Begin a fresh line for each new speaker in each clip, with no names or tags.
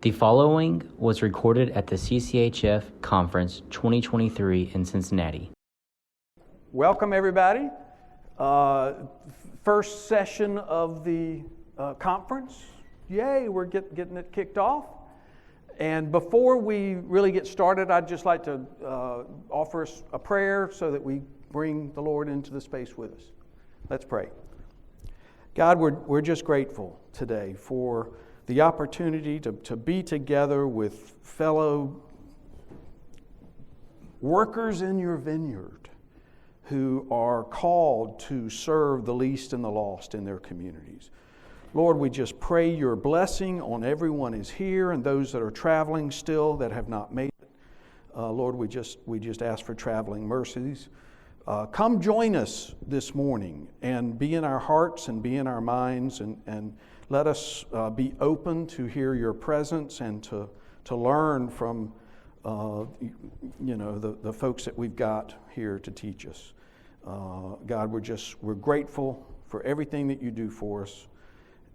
The following was recorded at the CCHF Conference 2023 in Cincinnati.
Welcome, everybody. First session of the conference. Yay, we're getting it kicked off. And before we really get started, I'd just like to offer us a prayer so that we bring the Lord into the space with us. Let's pray. God, we're just grateful today for the opportunity to be together with fellow workers in your vineyard who are called to serve the least and the lost in their communities. Lord, we just pray your blessing on everyone who's here and those that are traveling still that have not made it. Lord, we just ask for traveling mercies. Come join us this morning and be in our hearts and be in our minds and let us be open to hear your presence and to learn from the folks that we've got here to teach us. God, we're grateful for everything that you do for us,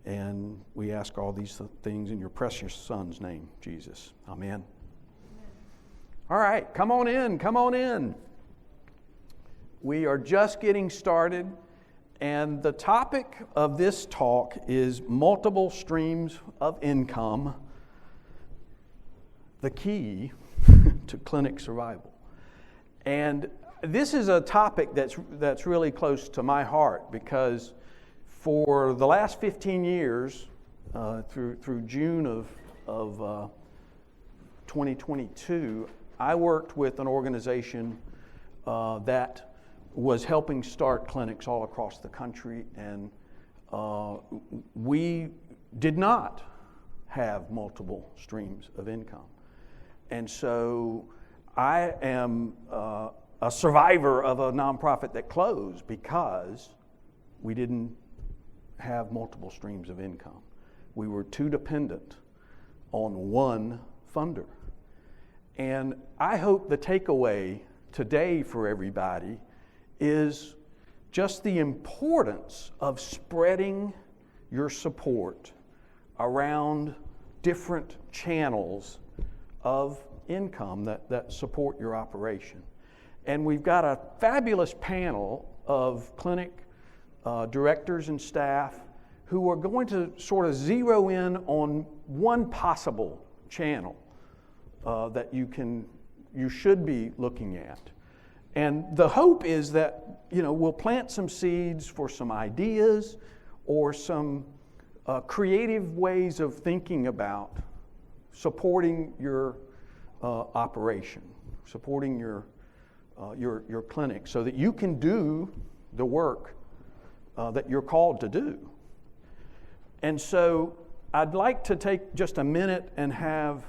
and we ask all these things in your precious Son's name, Jesus. Amen. All right, come on in. We are just getting started. And the topic of this talk is multiple streams of income, the key to clinic survival. And this is a topic that's really close to my heart because for the last 15 years, through June of 2022, I worked with an organization that was helping start clinics all across the country, and we did not have multiple streams of income. And so I am a survivor of a nonprofit that closed because we didn't have multiple streams of income. We were too dependent on one funder. And I hope the takeaway today for everybody is just the importance of spreading your support around different channels of income that support your operation. And we've got a fabulous panel of clinic directors and staff who are going to sort of zero in on one possible channel that you should be looking at. And the hope is that, we'll plant some seeds for some ideas or some creative ways of thinking about supporting your operation, supporting your clinic so that you can do the work that you're called to do. And so I'd like to take just a minute and have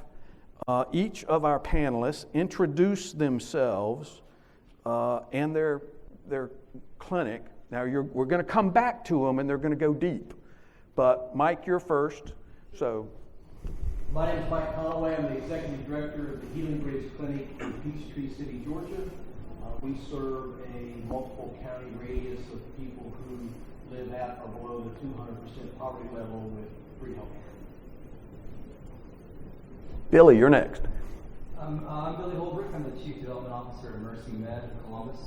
each of our panelists introduce themselves and their clinic. Now we're going to come back to them and they're going to go deep. But Mike, you're first. So,
my name is Mike Conway. I'm the executive director of the Healing Bridge Clinic in Peachtree City, Georgia. We serve a multiple county radius of people who live at or below the 200% poverty level with free health care.
Billy, you're next.
I'm Billy Holbrook. I'm the Chief Development Officer at Mercy Med in Columbus.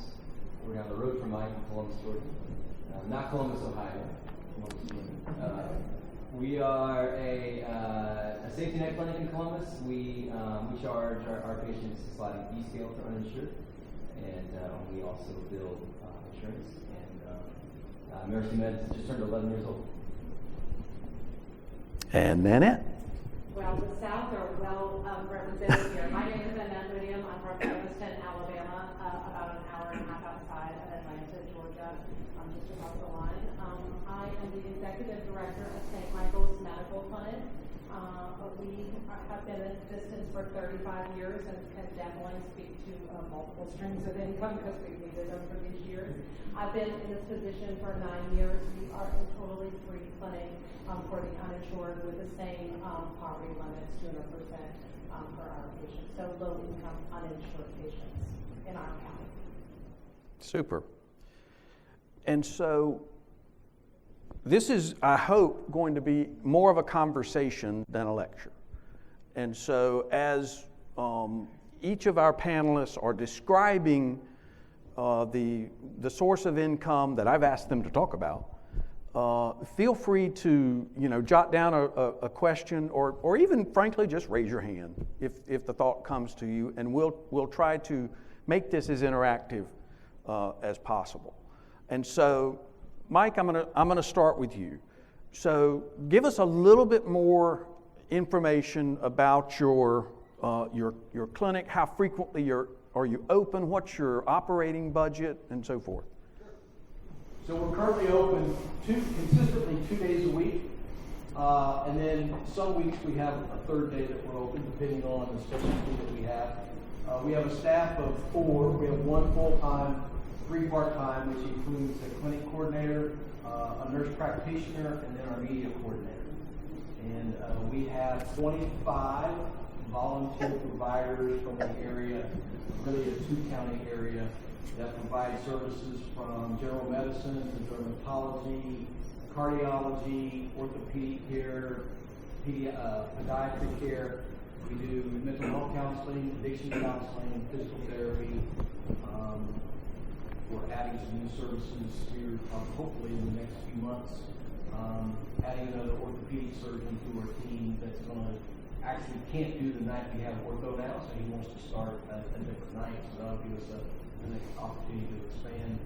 We're down the road from Mike in Columbus, Georgia. Not Columbus, Ohio. We are a safety net clinic in Columbus. We charge our patients a sliding fee scale for uninsured, and we also bill insurance. And Mercy Med just turned 11 years old.
And Nanette.
Well, the South are well represented here. My name is Nanette Mudiam. I'm from Evanston, Alabama, about an hour and a half outside of Atlanta, Georgia, just across the line. I am the executive director of St. Michael's Medical Clinic. We have been in existence for 35 years and can definitely speak to multiple streams of income because we've needed them for these years. I've been in this position for 9 years. We are a totally free clinic for the uninsured with the same poverty limits, 200% for our patients. So low-income uninsured patients in our county.
Super. And so this is, I hope, going to be more of a conversation than a lecture. And so as each of our panelists are describing the source of income that I've asked them to talk about, feel free to jot down a question, or even frankly just raise your hand if the thought comes to you, and we'll try to make this as interactive as possible. And so, Mike, I'm gonna start with you. So give us a little bit more information about your clinic. How frequently are you open? What's your operating budget, and so forth?
So we're currently open consistently 2 days a week, and then some weeks we have a third day that we're open, depending on the specialty that we have. We have a staff of 4. We have 1 full-time, 3 part-time, which includes a clinic coordinator, a nurse practitioner, and then our media coordinator. And we have 25 volunteer providers from the area, really a 2-county area, that provide services from general medicine to dermatology, cardiology, orthopedic care, podiatry care. We do mental health counseling, addiction counseling, physical therapy. We're adding some new services here, hopefully in the next few months. Adding another orthopedic surgeon to our team that's going to actually can't do the night we have ortho now, so he wants to start a different night, so that'll give us the next opportunity to expand.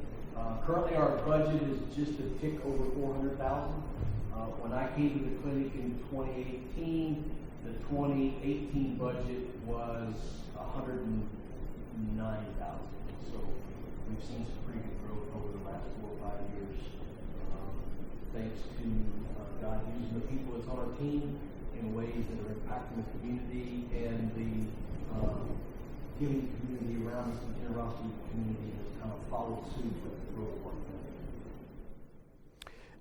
Currently, our budget is just a tick over $400,000. When I came to the clinic in 2018, the 2018 budget was $109,000. So we've seen some pretty good growth over the last 4 or 5 years, thanks to God using the people that's on our team in ways that are impacting the community, and the giving community around us, the generosity of the community has kind of followed suit with the growth of our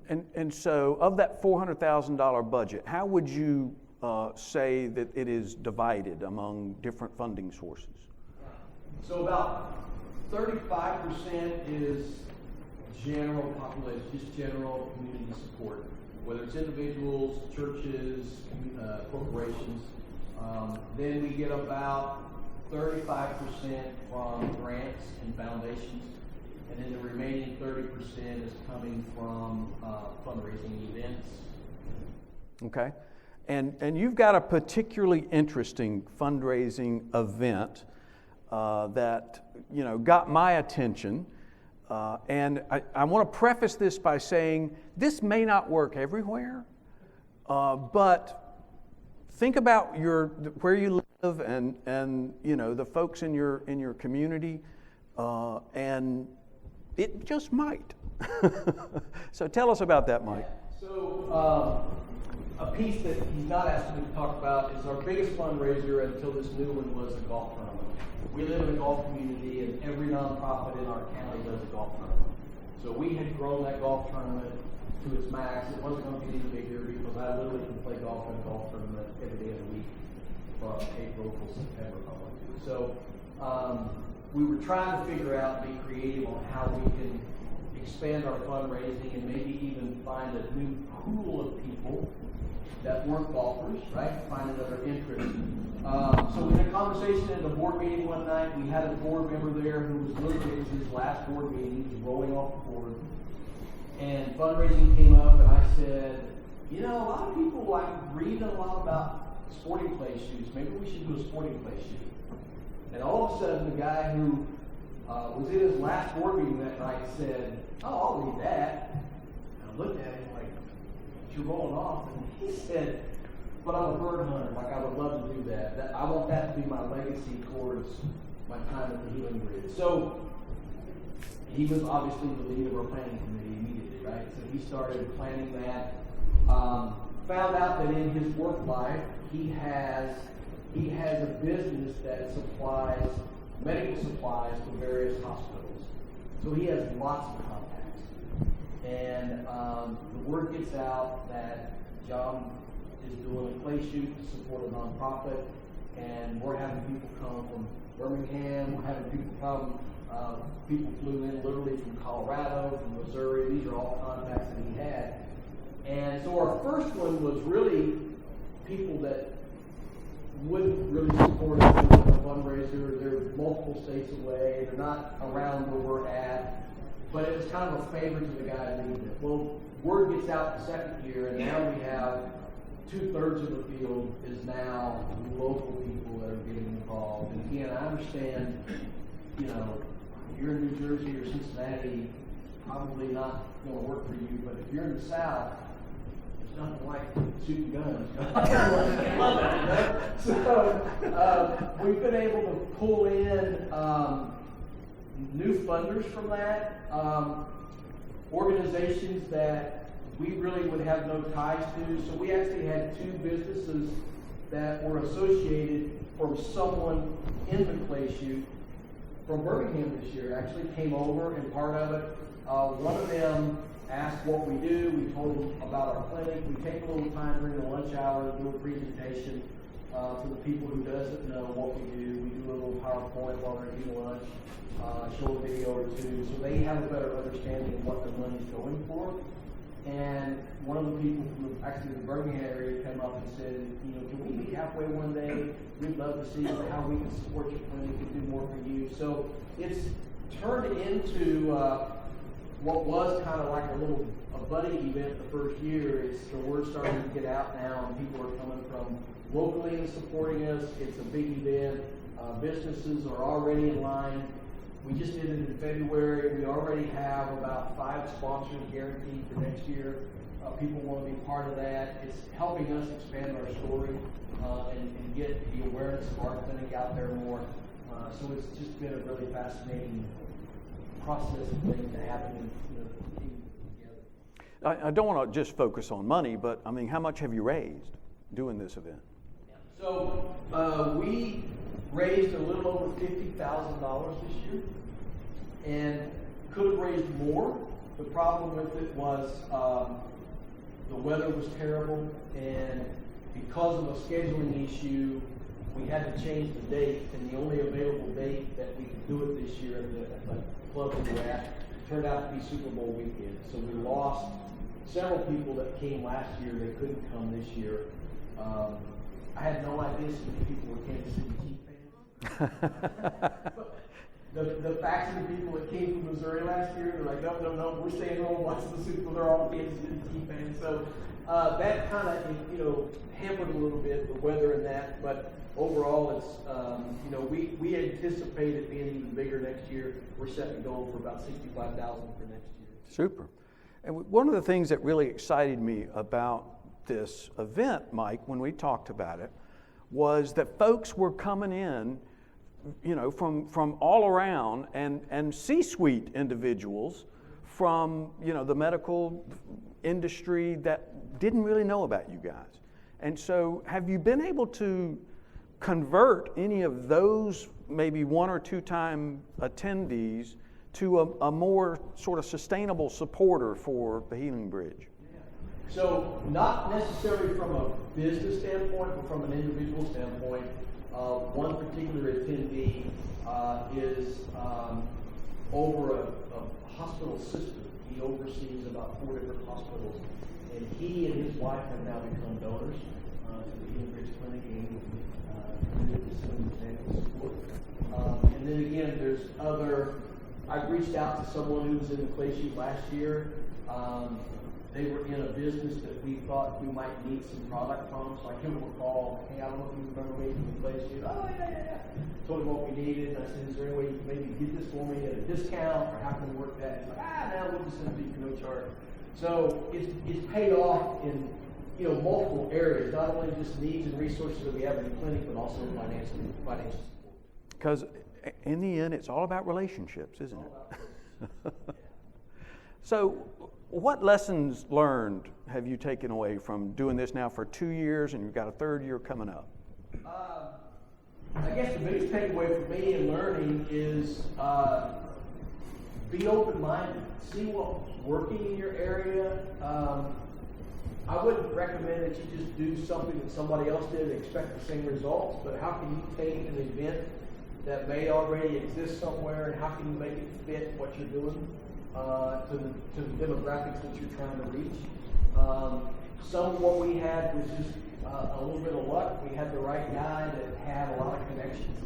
clinic.
And so, of that $400,000 budget, how would you say that it is divided among different funding sources?
So about 35% is general population, just general community support, whether it's individuals, churches, corporations. Then we get about 35% from grants and foundations, and then the remaining 30% is coming from fundraising events.
Okay, and you've got a particularly interesting fundraising event that got my attention, and I want to preface this by saying this may not work everywhere, but think about where you live and the folks in your community, and it just might. So tell us about that, Mike.
So a piece that he's not asking me to talk about is our biggest fundraiser until this new one was a golf tournament. We live in a golf community, and every nonprofit in our county does a golf tournament. So we had grown that golf tournament to its max. It wasn't going to get any bigger because I literally can play golf in a golf tournament every day of the week from April till September. So we were trying to figure out and be creative on how we can expand our fundraising and maybe even find a new pool of people that weren't golfers, right? Find another interest. So we had a conversation at a board meeting one night. We had a board member there who was literally, it was his last board meeting. He was rolling off the board. And fundraising came up, and I said, a lot of people read a lot about sporting clay shoes. Maybe we should do a sporting clay shoe. And all of a sudden, the guy who was in his last board meeting that night said, I'll read that. And I looked at him like, you're rolling off. And he said, but I'm a bird hunter. I would love to do that. I want that to be my legacy towards my time at the Healing Bridge. So he was obviously the lead of our planning committee immediately, right? So he started planning that. Found out that in his work life, he has a business that supplies medical supplies to various hospitals. So he has lots of contacts. And the word gets out that John is doing a clay shoot to support a nonprofit, and we're having people come from Birmingham, we're having people come, people flew in literally from Colorado, from Missouri. These are all contacts that he had. And so our first one was really people that wouldn't really support us as a fundraiser. They're multiple states away. They're not around where we're at. But it was kind of a favor to the guy leading it. Well, word gets out the second year, and now we have 2/3 of the field is now local people that are getting involved. And again, I understand, you know, if you're in New Jersey or Cincinnati, probably not going to work for you. But if you're in the South, there's nothing like shooting guns. So we've been able to pull in new funders from that, organizations that we really would have no ties to. So we actually had 2 businesses that were associated from someone in the clay shoot from Birmingham this year. Actually came over, and part of it, one of them asked what we do. We told them about our clinic. We take a little time during the lunch hour to do a presentation to the people who doesn't know what we do. We do a little PowerPoint while they're eating lunch, show a video or 2, so they have a better understanding of what the money's going for. And one of the people from actually the Birmingham area came up and said, you know, can we meet halfway one day? We'd love to see how we can support your clinic and do more for you. So it's turned into what was kind of like a buddy event the first year. It's the word starting to get out now, and people are coming from locally and supporting us. It's a big event. Businesses are already in line. We just did it in February. We already have about 5 sponsors guaranteed for next year. People want to be part of that. It's helping us expand our story and get the awareness of our clinic out there more. So it's just been a really fascinating process of things that happen in the team together.
I don't want to just focus on money, but I mean, how much have you raised doing this event?
So we raised a little over $50,000 this year, and could have raised more. The problem with it was the weather was terrible, and because of a scheduling issue, we had to change the date, and the only available date that we could do it this year at the club we were at turned out to be Super Bowl weekend. So we lost several people that came last year. They couldn't come this year. I had no idea so many people were Kansas City Chiefs fans. The facts of the people that came from Missouri last year, they're like, no, we're staying home watching the Super Bowl. They're all Kansas City Chiefs fans. So that kind of, hampered a little bit the weather and that. But overall, it's we anticipate it being even bigger next year. We're setting a goal for about $65,000 for next year.
Super. And one of the things that really excited me about this event, Mike, when we talked about it, was that folks were coming in, from all around, and C-suite individuals from, the medical industry that didn't really know about you guys. And so have you been able to convert any of those maybe 1 or 2 time attendees to a more sort of sustainable supporter for the Healing Bridge?
So not necessarily from a business standpoint, but from an individual standpoint. One particular attendee is over a hospital system. He oversees about 4 different hospitals, and he and his wife have now become donors to the Healing Bridge Clinic, and committed to some example support. And then again, there's other. I reached out to someone who was in the clay shoot last year. They were in a business that we thought we might need some product from, so I gave them a call. Hey, I don't know if you remember me from the clay shoot. Oh, yeah. Told him what we needed, and I said, is there any way you can maybe get this for me at a discount, or how can we work that? He's like, no, we'll just send it to you for no charge. So it's paid off in multiple areas, not only just needs and resources that we have in the clinic, but also financial support.
Because in the end, it's all about relationships, isn't it? So what lessons learned have you taken away from doing this now for 2 years, and you've got a 3rd year coming up?
I guess the biggest takeaway for me in learning is be open-minded. See what's working in your area. I wouldn't recommend that you just do something that somebody else did and expect the same results, but how can you take an event that may already exist somewhere, and how can you make it fit what you're doing to the demographics that you're trying to reach? Some of what we had was just a little bit of luck. We had the right guy that had a lot of connections.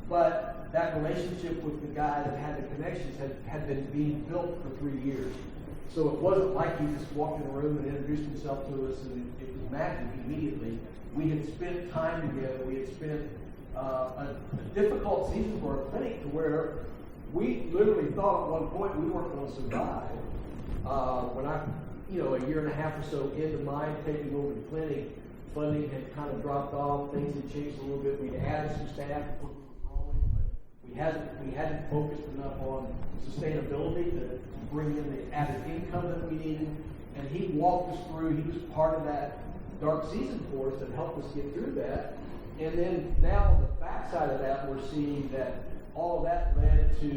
But that relationship with the guy that had the connections had been being built for 3 years. So it wasn't like he just walked in the room and introduced himself to us and it was magic immediately. We had spent time together. We had spent a difficult season for our clinic to where we literally thought at one point we weren't going to survive. When I, a year and a half or so into mine taking over the clinic, funding had kind of dropped off. Things had changed a little bit. We'd added some staff before we were growing, but we hadn't focused enough on sustainability to bring in the added income that we needed. And he walked us through. He was part of that dark season for us that helped us get through that. And then now on the backside of that, we're seeing that all of that led to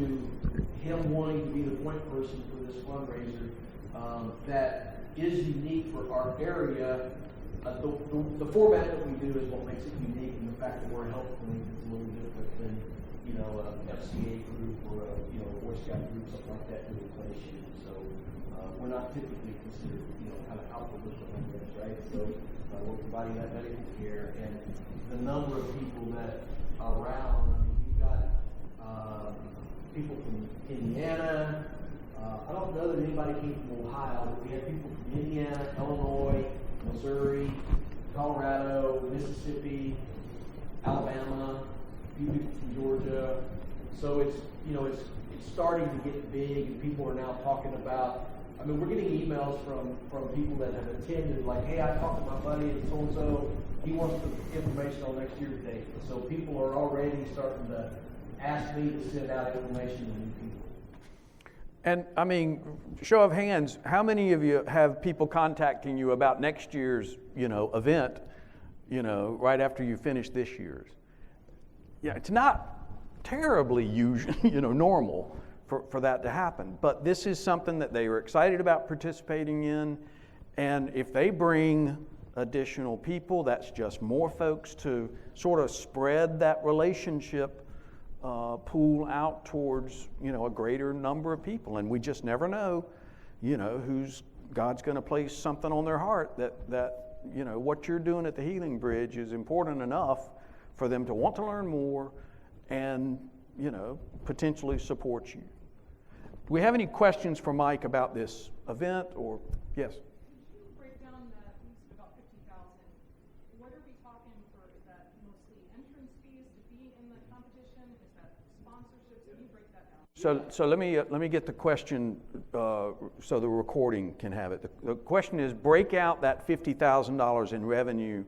him wanting to be the point person for this fundraiser that is unique for our area. The format that we do is what makes it unique, and the fact that we're a health clinic is a little different than an FCA group or a Boy Scout group, something like that, with a play shoot. So we're not typically considered kind of outdoors behind this, right? So we're providing that medical care, and the number of people that are around. I mean, we've got people from Indiana. I don't know that anybody came from Ohio, but we had people from Indiana, Illinois, Missouri, Colorado, Mississippi, Alabama, a few people from Georgia. So it's starting to get big, and people are now talking about. I mean, we're getting emails from people that have attended, like, hey, I talked to my buddy at so-and-so. He wants the information on next year's date. So people are already starting to ask me to send out information to new people.
And I mean, show of hands, how many of you have people contacting you about next year's, event, right after you finish this year's? Yeah, it's not terribly usual, normal for that to happen. But this is something that they are excited about participating in. And if they bring additional people, that's just more folks to sort of spread that relationship pool out towards, a greater number of people. And we just never know, who's God's going to place something on their heart that what you're doing at the Healing Bridge is important enough for them to want to learn more and, potentially support you. Do we have any questions for Mike about this event or, yes?
Could you break down that, you said about $50,000. What are we talking for? Is that mostly entrance fees to be in the competition? Is that sponsorships? Can you break that down?
So let me get the question so the recording can have it. The question is, break out that $50,000 in revenue.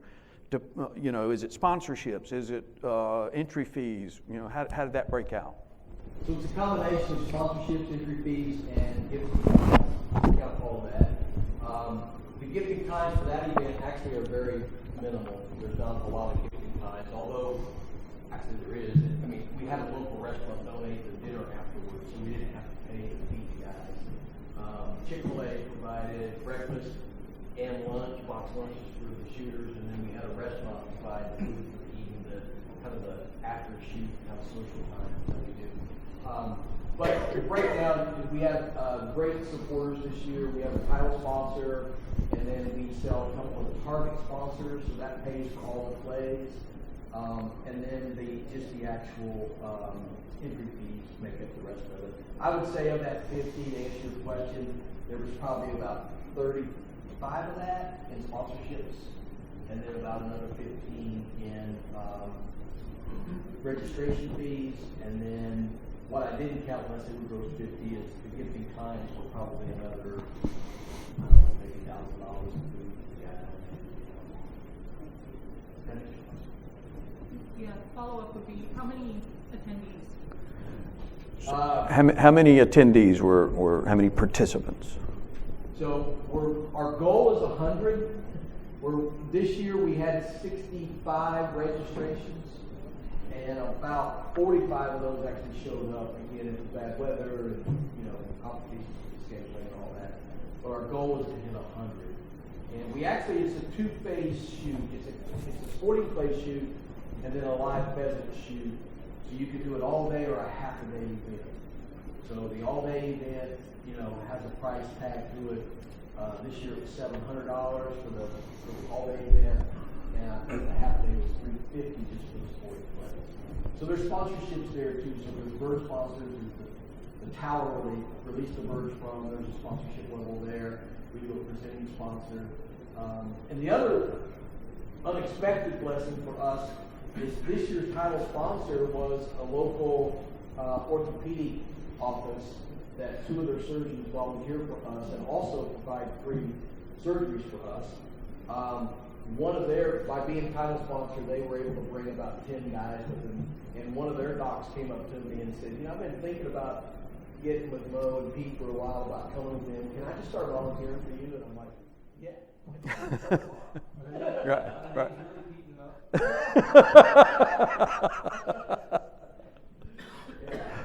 Is it sponsorships? Is it entry fees? How did that break out?
So it's a combination of sponsorships, entry fees, and gifting times. Break out all of that. The gifting times for that event actually are very minimal. There's not a lot of gifting times, although actually there is. I mean, we had a local restaurant donate the dinner afterwards, so we didn't have to pay to feed the guys. Chick-fil-A provided breakfast and lunch, box lunches for the shooters, and then we had a restaurant provide food for the evening, kind of the after-shoot kind of social time that we do. But to break down, we have great supporters this year. We have a title sponsor, and then we sell a couple of target sponsors, so that pays for all the plays. And then the actual entry fees make up the rest of it. I would say of that 50, to answer your question, there was probably about 35 of that in sponsorships, and then about another 15 in registration fees, and then what I didn't count when I said we gross 50 is the gifting times were probably another, maybe $1,000 in food.
Yeah, follow-up would be, how many attendees?
How many attendees were how many participants?
So our goal is 100. This year we had 65 registrations, and about 45 of those actually showed up. Again, it was bad weather and complications with scheduling and all that. But our goal is to hit 100. And we actually, it's a two-phase shoot. It's a sporting clay shoot and then a live pheasant shoot. So you could do it all day or a half-a-day event. So the all-day event, has a price tag to it. This year it was $700 for the all-day event, and I think the half-day was $350 just for the sport clinics. So there's sponsorships there too. So there's bird sponsors. There's the tower where they release the birds from. There's a sponsorship level there. We do a presenting sponsor. And the other unexpected blessing for us is this year's title sponsor was a local orthopedic office that two of their surgeons volunteer for us and also provide free surgeries for us. By being title sponsor, they were able to bring about 10 guys with them. And one of their docs came up to me and said, I've been thinking about getting with Mo and Pete for a while about coming with them. Can I just start volunteering for you? And I'm like, yeah.
Right.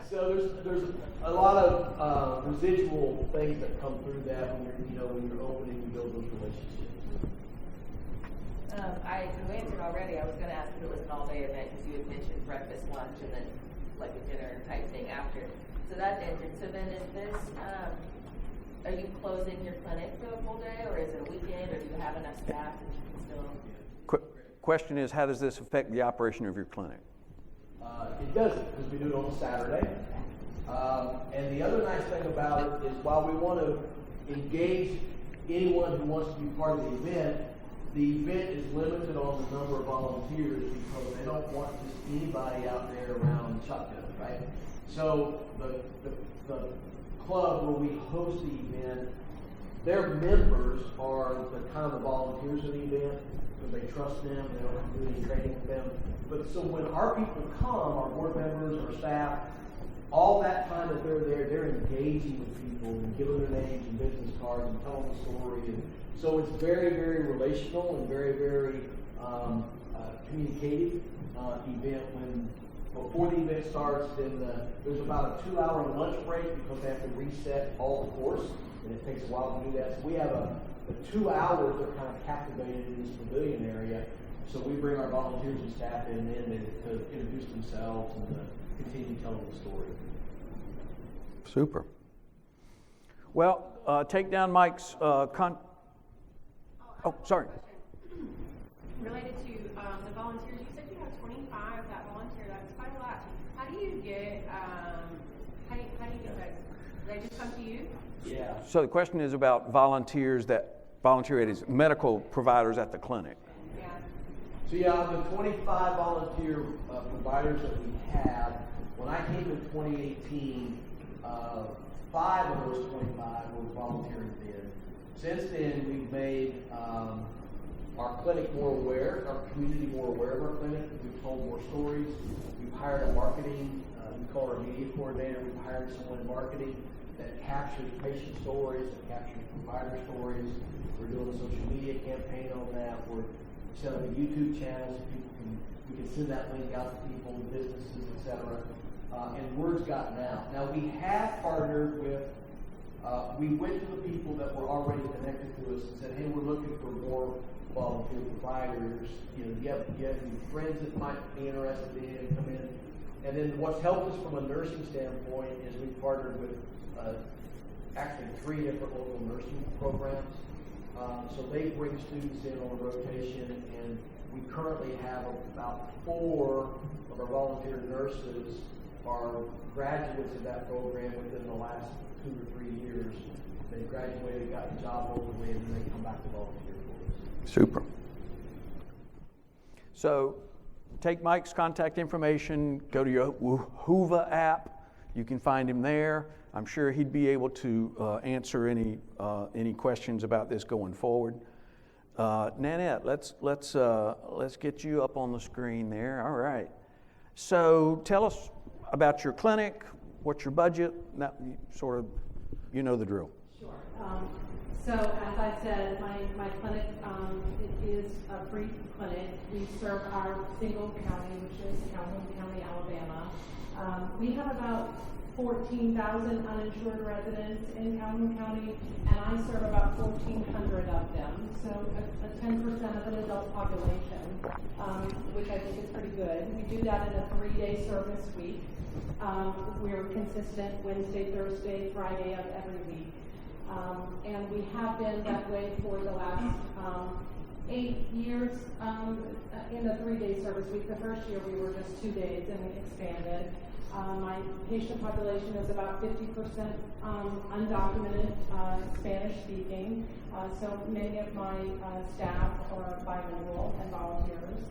So there's a lot of residual things that come through that when you're opening and build those relationships.
You answered already. I was going to ask if it was an all-day event because you had mentioned breakfast, lunch, and then like a dinner type thing after. So that answered. So then is this, are you closing your clinic for the full day, or is it a weekend, or do you have enough staff that you can still?
Question is, how does this affect the operation of your clinic?
It doesn't, because we do it on a Saturday. And the other nice thing about it is while we want to engage anyone who wants to be part of the event is limited on the number of volunteers because they don't want just anybody out there around shotgun, right? So the club where we host the event, their members are the kind of the volunteers of the event because they trust them, they don't have to do any training with them. But so when our people come, our board members, our staff, all that time that they're there, they're engaging with people and giving their names and business cards and telling the story. And so it's very, very relational and very, very communicative event. When before the event starts, then there's about a 2-hour lunch break because they have to reset all the course, and it takes a while to do that. So we have the 2 hours they're kind of captivated in this pavilion area. So we bring our volunteers and staff in to introduce themselves and to continue telling the story.
Super. Well, take down Mike's sorry.
Related to the volunteers, you said you have 25 that volunteer. That's quite a lot. How do you get? How do you get those? Do they just come to you?
Yeah.
So the question is about volunteers that volunteer at medical providers at the clinic.
Yeah.
So yeah, the 25 volunteer providers that we have, when I came in 2018, 5 of those 25 were volunteering then. Since then, we've made our clinic more aware, our community more aware of our clinic. We've told more stories. We've hired a marketing, we call her a media coordinator. We've hired someone in marketing that captures patient stories, that captures provider stories. We're doing a social media campaign on that. We're setting up a YouTube channel so we can send that link out to people, businesses, etc. And word's gotten out. Now we have partnered with. We went to the people that were already connected to us and said, "Hey, we're looking for more volunteer providers. Do you have any friends that might be interested in come in?" And then what's helped us from a nursing standpoint is we've partnered with actually 3 different local nursing programs. So they bring students in on a rotation, and we currently have about 4 of our volunteer nurses are graduates of that program within the last 2 or 3 years. They graduated, got a job locally, and then they come back to volunteer for us.
Super. So take Mike's contact information, go to your Whova app. You can find him there. I'm sure he'd be able to answer any questions about this going forward. Nanette, let's get you up on the screen there. All right. So tell us about your clinic. What's your budget? That sort of, you know the drill.
Sure. So as I said, my clinic is a free clinic. We serve our single county, which is Calhoun County, Alabama. We have about 14,000 uninsured residents in Calhoun County, and I serve about 1,400 of them. So a 10% of an adult population, which I think is pretty good. We do that in a 3-day service week. We're consistent Wednesday, Thursday, Friday of every week. And we have been that way for the last 8 years in the 3-day service week. The first year we were just 2 days and we expanded. My patient population is about 50% undocumented Spanish speaking. So many of my staff are bilingual and volunteers.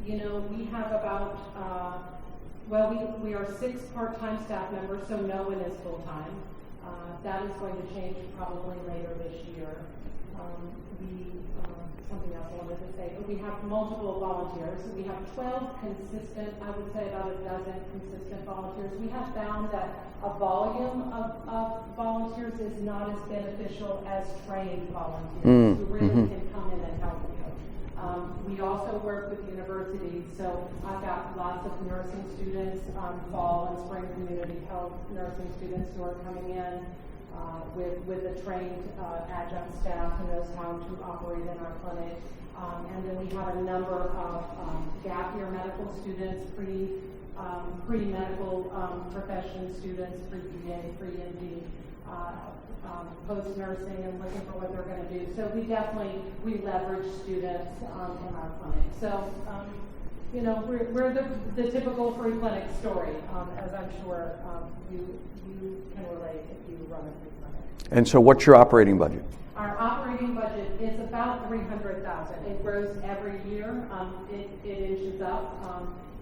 We have about, we are 6 part-time staff members, so no one is full-time. That is going to change probably later this year. Something else I wanted to say. We have multiple volunteers. We have 12 consistent, I would say about a dozen consistent volunteers. We have found that a volume of volunteers is not as beneficial as trained volunteers who really can come in and help you. We also work with universities, so I've got lots of nursing students, fall and spring community health nursing students who are coming in with a trained adjunct staff who knows how to operate in our clinic. And then we have a number of gap year medical students, pre-medical profession students, pre-BA, pre-MD, post-nursing and looking for what they're going to do. So we leverage students in our clinic. So, we're the typical free clinic story, as I'm sure you can relate if you run a free clinic.
And so what's your operating budget?
Our operating budget is about $300,000. It grows every year. It inches up.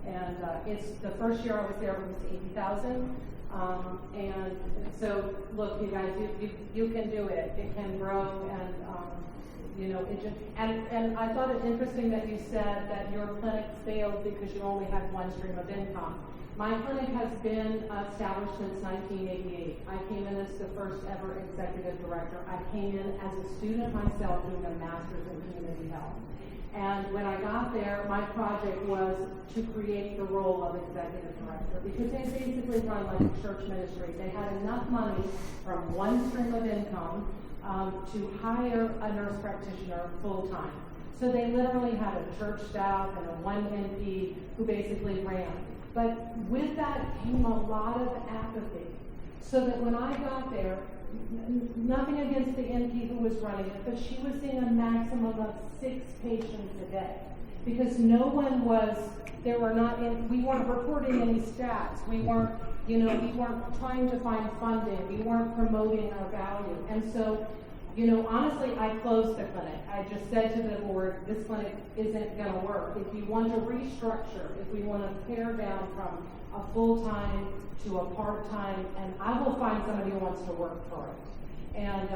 And it's the first year I was there, it was $80,000. And so, look, you guys, you can do it. It can grow, and it just. And I thought it interesting that you said that your clinic failed because you only had one stream of income. My clinic has been established since 1988. I came in as the first ever executive director. I came in as a student myself doing a master's in community health. And when I got there, my project was to create the role of executive director because they basically run like a church ministry. They had enough money from one stream of income to hire a nurse practitioner full-time. So they literally had a church staff and a 1 NP who basically ran. But with that came a lot of apathy. So that when I got there, nothing against the NP who was running it, but she was seeing a maximum of 6 patients a day. Because we weren't reporting any stats. We weren't trying to find funding. We weren't promoting our value. And so, honestly, I closed the clinic. I just said to the board, this clinic isn't going to work. If you want to restructure, if we want to pare down from a full-time to a part-time, and I will find somebody who wants to work for it. And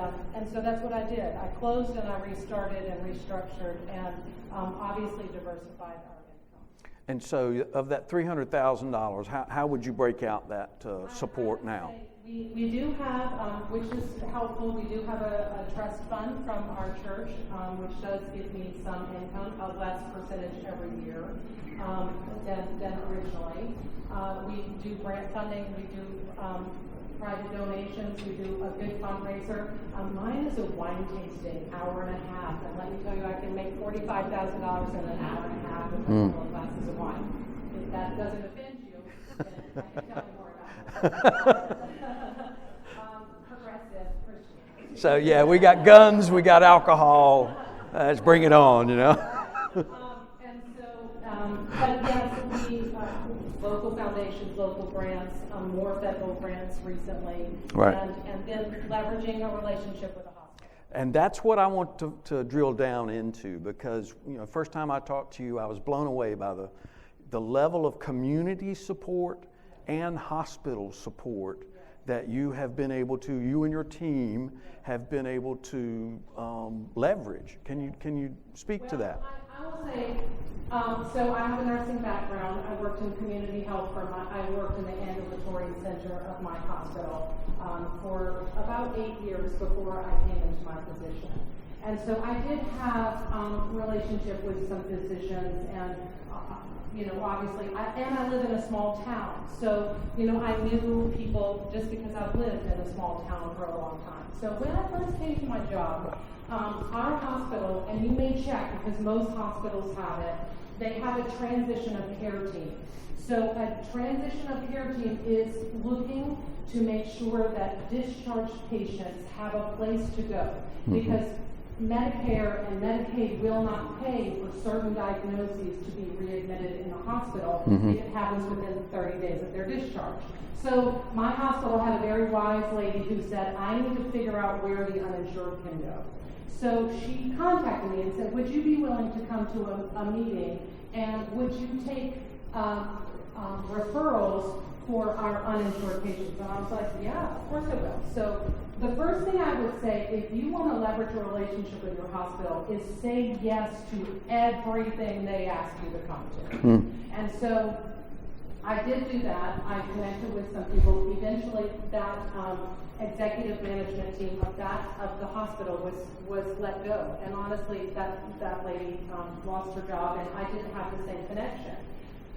so that's what I did. I closed and I restarted and restructured and obviously diversified our income.
And so of that $300,000, how would you break out that support now?
We do have, which is helpful, we do have a trust fund from our church, which does give me some income, a less percentage every year than originally. We do grant funding, we do private donations, we do a good fundraiser. Mine is a wine tasting, hour and a half, and let me tell you, I can make $45,000 in an hour and a half with a couple of glasses of wine. If that doesn't offend you, then I can tell you more about it. Progressive Christian.
So yeah, we got guns, we got alcohol. Let's bring it on,
And so, but yes, we local foundations, local grants, more federal grants recently,
right.
And then leveraging a relationship with a hospital.
And that's what I want to drill down into because first time I talked to you, I was blown away by the level of community support and hospital support that you have been able to, you and your team have been able to leverage. Can you speak to that?
I will say, so I have a nursing background. I worked in community health I worked in the ambulatory center of my hospital for about 8 years before I came into my position. And so I did have relationship with some physicians and obviously, I live in a small town. So, I knew people just because I've lived in a small town for a long time. So when I first came to my job, our hospital, and you may check because most hospitals have it, they have a transition of care team. So a transition of care team is looking to make sure that discharged patients have a place to go, because Medicare and Medicaid will not pay for certain diagnoses to be readmitted in the hospital if it happens within 30 days of their discharge. So my hospital had a very wise lady who said, I need to figure out where the uninsured can go. So she contacted me and said, would you be willing to come to a meeting, and would you take referrals for our uninsured patients? And I was like, yeah, of course I will. So the first thing I would say, if you want to leverage a relationship with your hospital, is say yes to everything they ask you to come to. And so I did do that. I connected with some people. Eventually, that executive management team of the hospital was let go. And honestly, that lady lost her job, and I didn't have the same connection.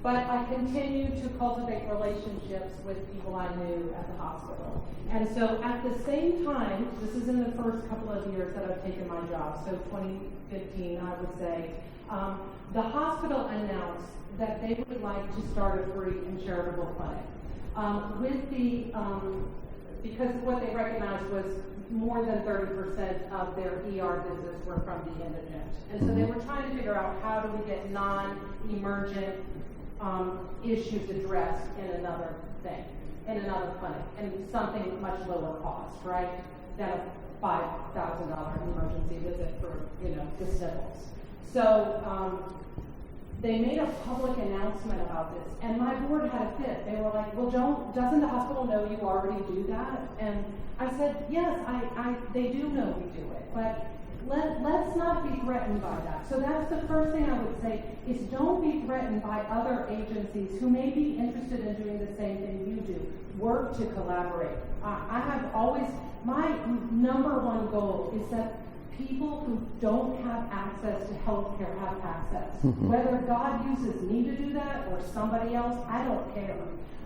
But I continued to cultivate relationships with people I knew at the hospital. And so at the same time, this is in the first couple of years that I've taken my job, so 2015, I would say, the hospital announced that they would like to start a free and charitable clinic. Because what they recognized was more than 30% of their ER visits were from the indigent. And so they were trying to figure out, how do we get non-emergent issues addressed in another clinic, and something much lower cost, right, than a $5,000 emergency visit for, the sniffles. So they made a public announcement about this, and my board had a fit. They were like, well, doesn't the hospital know you already do that? And I said, yes, they do know we do it, but let's not be threatened by that. So that's the first thing I would say, is don't be threatened by other agencies who may be interested in doing the same thing you do. Work to collaborate. I have always, my number one goal is that people who don't have access to health care have access. Whether God uses me to do that or somebody else, I don't care.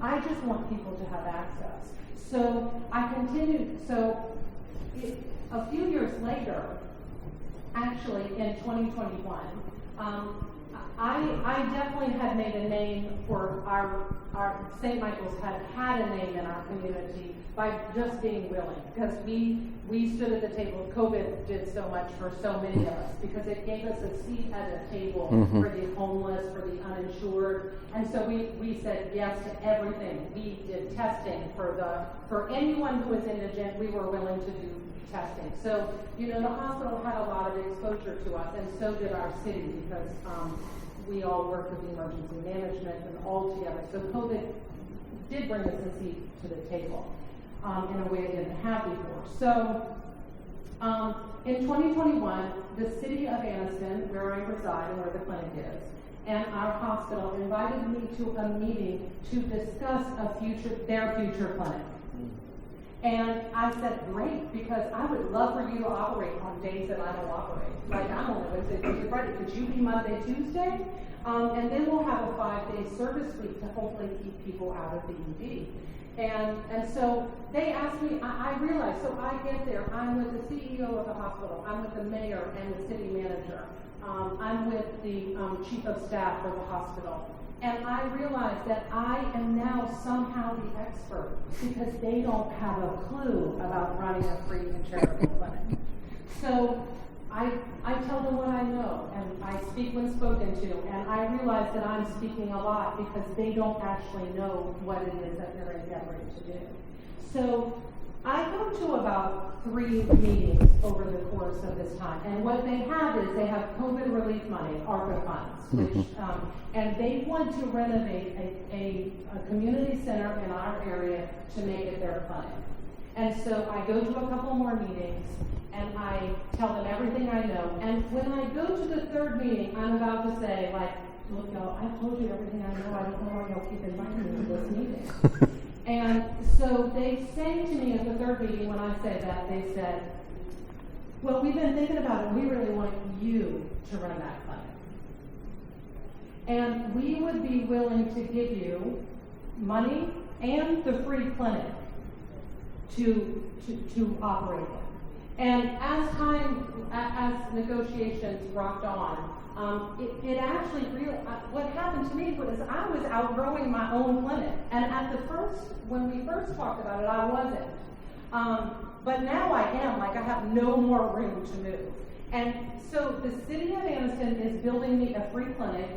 I just want people to have access. So I continued. So a few years later, actually in 2021, I definitely had made a name for our St. Michael's had a name in our community by just being willing, because we stood at the table. COVID did so much for so many of us, because it gave us a seat at a table for the homeless, for the uninsured, and so we said yes to everything. We did testing for anyone who was indigent. We were willing to do testing. So, the hospital had a lot of exposure to us, and so did our city, because we all work with emergency management and all together. So COVID did bring us a seat to the table in a way it didn't have before. So in 2021, the city of Anniston, where I reside and where the clinic is, and our hospital invited me to a meeting to discuss their future clinic. And I said, great, because I would love for you to operate on days that I don't operate. Like, I'm only Wednesday, Thursday, Friday. Could you be Monday, Tuesday? And then we'll have a 5-day service week to hopefully keep people out of the ED. And so they asked me, I realized, so I get there, I'm with the CEO of the hospital, I'm with the mayor and the city manager, I'm with the chief of staff for the hospital. And I realized that I am now somehow the expert, because they don't have a clue about running a free and charitable clinic. So I tell them what I know, and I speak when spoken to, and I realize that I'm speaking a lot because they don't actually know what it is that they're endeavoring to do. So I go to about 3 meetings over the course of this time, and what they have is they have COVID relief money, ARPA funds, which, and they want to renovate a community center in our area to make it their clinic. And so I go to a couple more meetings, and I tell them everything I know. And when I go to the 3rd meeting, I'm about to say, like, look, y'all, I told you everything I know. I don't know why y'all keep inviting me to this meeting. And so they say to me at the 3rd meeting, when I say that, they said, well, we've been thinking about it. We really want you to run that clinic. And we would be willing to give you money and the free clinic to operate it. And as negotiations rocked on, It actually really, what happened to me was I was outgrowing my own clinic. And when we first talked about it, I wasn't. But now I am, like I have no more room to move. And so the city of Anniston is building me a free clinic,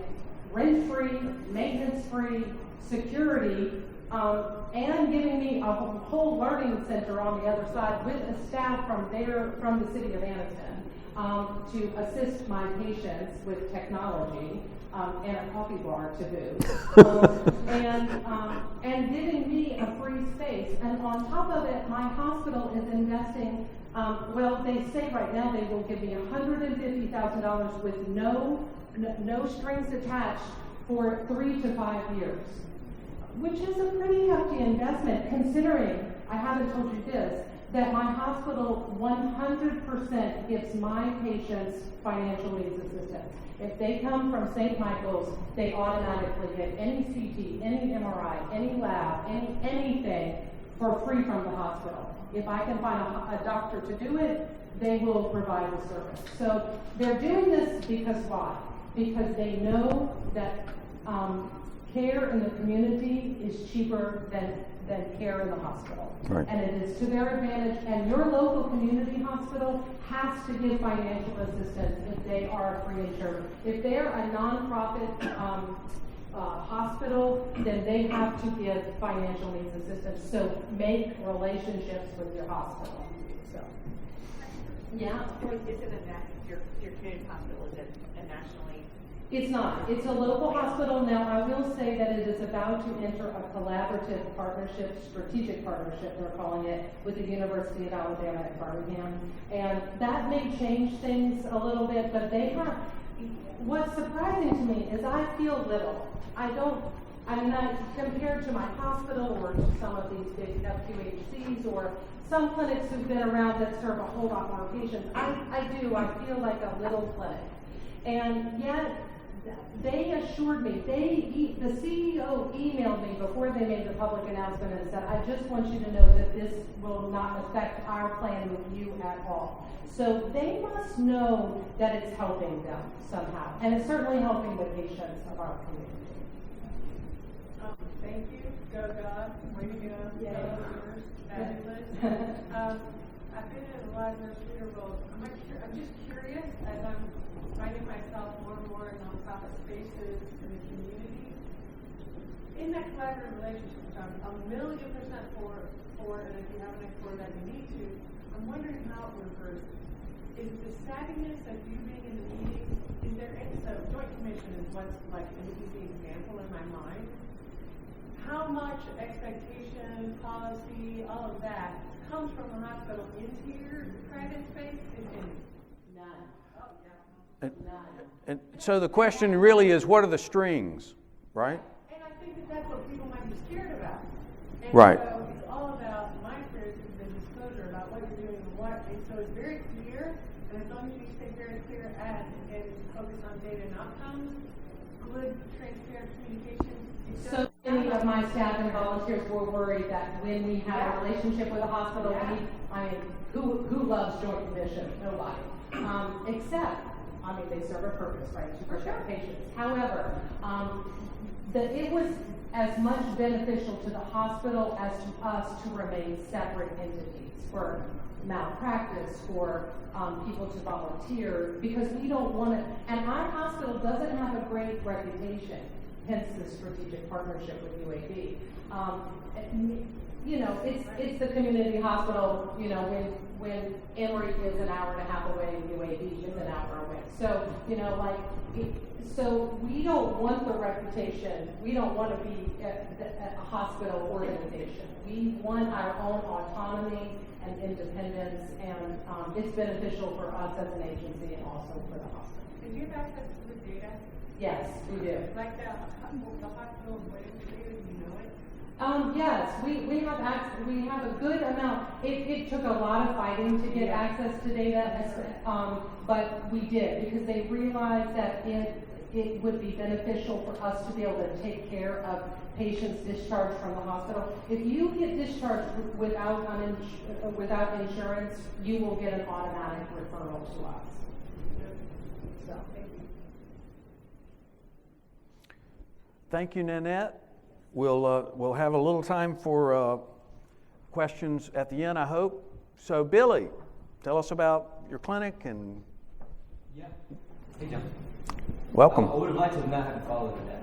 rent-free, maintenance-free, security, and giving me a whole learning center on the other side with a staff from the city of Anniston to assist my patients with technology and a coffee bar to boot, and giving me a free space. And on top of it, my hospital is investing. Well, they say right now they will give me $150,000 with no strings attached for 3 to 5 years, which is a pretty hefty investment considering, I haven't told you this, that my hospital 100% gives my patients financial needs assistance. If they come from St. Michael's, they automatically get any CT, any MRI, any lab, anything for free from the hospital. If I can find a doctor to do it, they will provide the service. So they're doing this because why? Because they know that care in the community is cheaper than care in the hospital.
Right.
And it is to their advantage. And your local community hospital has to give financial assistance if they are free insured. If they're a nonprofit hospital, then they have to give financial needs assistance. So make relationships with your hospital. So, yeah.
Your community hospital is a nationally?
It's not. It's a local hospital now. I will say that it is about to enter a collaborative partnership, strategic partnership, they're calling it, with the University of Alabama at Birmingham. And that may change things a little bit, but they have, what's surprising to me is I feel little. Compared to my hospital or to some of these big FQHCs or some clinics who've been around that serve a whole lot more patients, I feel like a little clinic. And yet, they assured me, the CEO emailed me before they made the public announcement and said, I just want you to know that this will not affect our plan with you at all. So they must know that it's helping them somehow. And it's certainly helping the patients of our community.
Thank you. Go God. Way to go.
Yeah.
Fabulous. I've been in a lot of nurse roles. I'm just curious as I'm finding myself more and more in nonprofit spaces in the community. In that collaborative relationship, which I'm 1,000,000% for, and if you haven't explored that, you need to. I'm wondering how it reverses. Is the savviness of you being in the meeting, is there any, so Joint Commission is what's like an easy example in my mind. How much expectation, policy, all of that comes from the hospital into your private space, if any?
None.
Oh, yeah.
And so the question really is, what are the strings, right?
And I think that's what people might be scared about. And
Right.
So it's all about my experience has been disclosure about what you're doing and what. And so it's very clear, and as long as you stay very clear and focus on data and outcomes, good, transparent communication.
So many of my staff and volunteers were worried that when we had a relationship with a hospital, who loves Joint Commission? Nobody. Except, they serve a purpose, right, to protect patients. However, it was as much beneficial to the hospital as to us to remain separate entities for malpractice, for people to volunteer, because we don't want to, and our hospital doesn't have a great reputation, hence the strategic partnership with UAB. It's the community hospital, when Emory is an hour and a half away, UAB is an hour away. So, so we don't want the reputation, we don't want to be a hospital organization. We want our own autonomy and independence, and it's beneficial for us as an agency and also for the hospital.
Do you have access to the data?
Yes, we do.
Like the hospital waiting data, do you know it?
Yes, we have a good amount. It took a lot of fighting to get access to data, but we did, because they realized that it would be beneficial for us to be able to take care of patients discharged from the hospital. If you get discharged without insurance, you will get an automatic referral to us. So, thank you.
Thank you, Nanette. We'll have a little time for questions at the end, I hope. So, Billy, tell us about your clinic and.
Yeah. Hey, John.
Welcome.
I would have liked to not have followed that.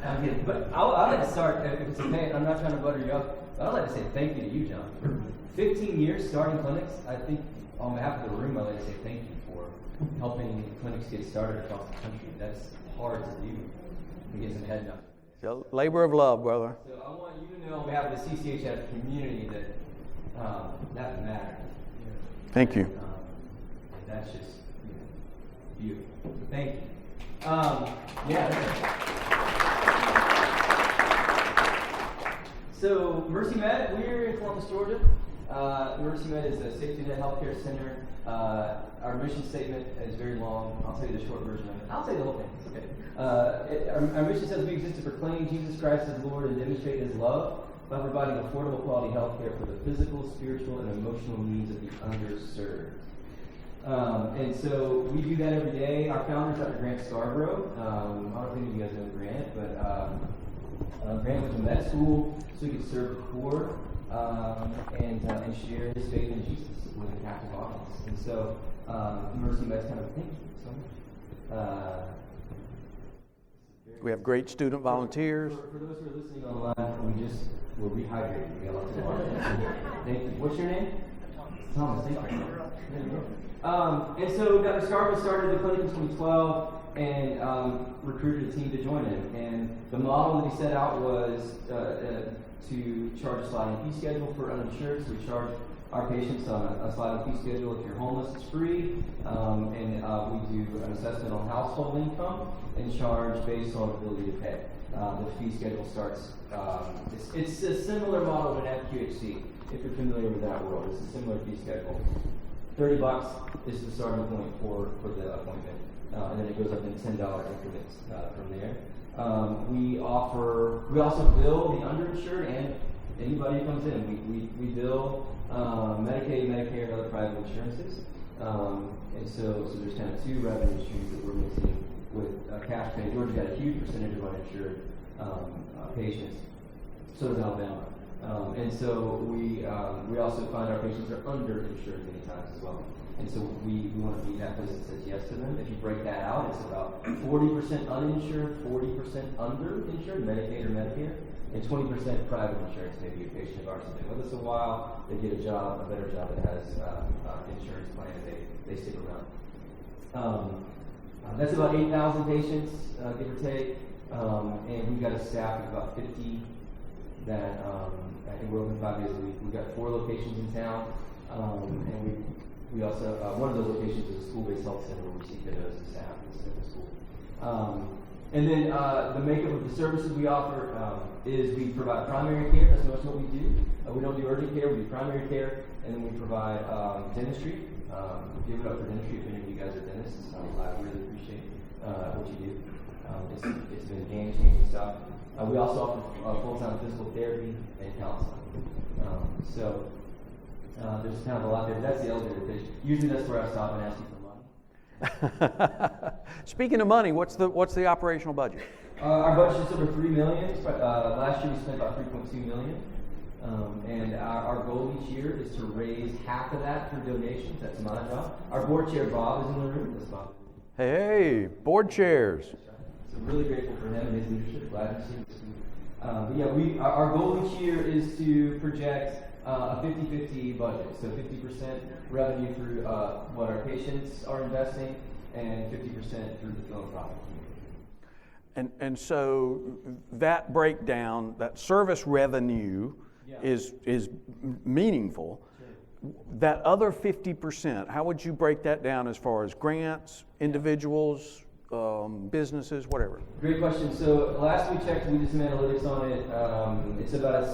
I'm kidding, but I'd like to start, if it's okay, I'm not trying to butter you up, but I'd like to say thank you to you, John. For 15 years starting clinics, I think on behalf of the room, I'd like to say thank you for helping clinics get started across the country. That's hard to do. To get some head knocked.
It's a labor of love, brother.
So I want you to know on behalf of the CCHF community that that matters.
Thank you.
And that's just beautiful. Thank you. So Mercy Med, we're in Columbus, Georgia. Mercy Med is a safety net healthcare center. Our mission statement is very long. I'll tell you the short version of it. I'll tell you the whole thing. It's okay. Our mission says we exist to proclaim Jesus Christ as Lord and demonstrate His love by providing affordable quality healthcare for the physical, spiritual, and emotional needs of the underserved. And so we do that every day. Our founder is Dr. Grant Scarborough. I don't think you guys know Grant, but Grant went to med school so he could serve the poor and share his faith in Jesus with a captive audience. And so Mercy Med's kind of thank you so much.
We have great student volunteers.
For those who are listening online, we're rehydrated. We got lots of water. Thank you. What's your name? Thomas. Thank you. There you go. And so Dr. Scarborough started the clinic in 2012 and recruited a team to join him. And the model that he set out was to charge a sliding fee schedule for uninsured. So we charge our patients on a sliding fee schedule. If you're homeless, it's free. And we do an assessment on household income and charge based on ability to pay. The fee schedule starts, it's a similar model to an FQHC, if you're familiar with that world. It's a similar fee schedule. $30 is the starting point for the appointment. And then it goes up in $10 increments from there. We also bill the underinsured and anybody who comes in. We bill Medicaid, Medicare, and other private insurances. And so there's kind of two revenue streams that we're mixing with cash pay. Georgia got a huge percentage of uninsured patients. So does Alabama. And so we also find our patients are underinsured many times as well. And so we want to be that place that says yes to them. If you break that out, it's about 40% uninsured, 40% underinsured, Medicaid or Medicare, and 20% private insurance. Maybe a patient of ours has been with us a while, they get a better job that has insurance plan, they stick around. That's about 8,000 patients, give or take, and we've got a staff of about 50 that I think we're open 5 days a week. We've got 4 locations in town, and we also, one of those locations is a school-based health center where we see kiddos and staff at the school. And then the makeup of the services we offer is we provide primary care. That's most what we do. We don't do urgent care, we do primary care, and then we provide dentistry. Give it up for dentistry if any of you guys are dentists. I really appreciate what you do. It's been game-changing stuff. We also offer full-time physical therapy and counseling. So there's kind of a lot there. That's the elevator pitch. Usually that's where I stop and ask you for money.
Speaking of money, what's the operational budget?
Our budget is over $3 million. Last year we spent about $3.2 million. And our goal each year is to raise half of that through donations. That's my job. Our board chair, Bob, is in the room. That's Bob.
Hey, board chairs.
So really grateful for him and his leadership. Glad to see him. But yeah, our goal each year is to project a 50-50 budget. So 50% revenue through what our patients are investing and 50% through the philanthropic community.
And so that breakdown, that service revenue is meaningful. Sure. That other 50%, how would you break that down as far as grants, individuals, businesses, whatever?
Great question. So last we checked, we did some analytics on it. It's about,